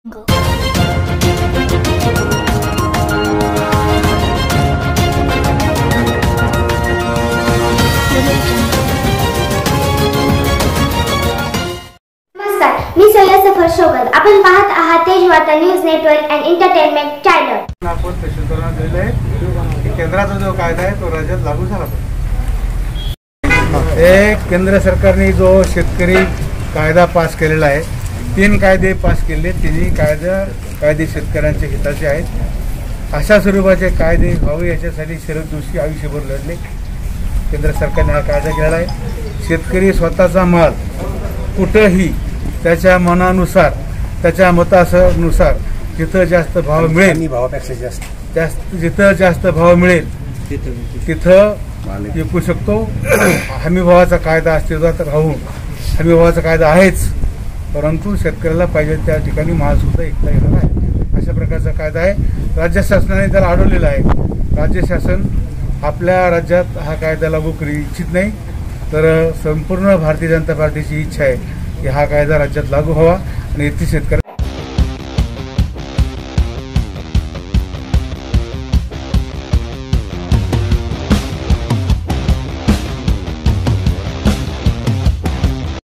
नमस्कार, मी सय्यद सफर शोगत. आपण पाहत आहात Tejvarta news network and entertainment channel. आपण तहसीलदारांना दिले आहे की केंद्राचा जो कायदा आहे तो राज्यात लागू झाला पाहिजे. केंद्र सरकारने जो शेतकरी कायदा पास केलेला आहे, 3 कायदे पास केले, तिन्ही कायदे शेतकऱ्यांच्या हिताचे आहेत. अशा स्वरूपाचे कायदे व्हावे याच्यासाठी शरद जोशी आयुष्यभर लढले. केंद्र सरकारने हा कायदा केलेला आहे. शेतकरी स्वतःचा माल कुठंही त्याच्या मनानुसार, त्याच्या मतानुसार जिथं जास्त भाव मिळेल, भावापेक्षा जिथं जास्त भाव मिळेल तिथं विकू शकतो. हमीभावाचा कायदा अस्तित्वात राहून, हमीभावाचा कायदा आहेच, परंतु शेतकऱ्याला पाहिजे त्या ठिकाणी माल सुद्धा विकता येणार आहे. अशा प्रकारचा कायदा आहे. राज्य शासनाने त्याला अडवलेला आहे. राज्य शासन आपल्या राज्यात हा कायदा लागू करू इच्छित नाही, तर संपूर्ण भारतीय जनता पार्टीची इच्छा आहे की हा कायदा राज्यात लागू व्हावा आणि येथील शेतकरी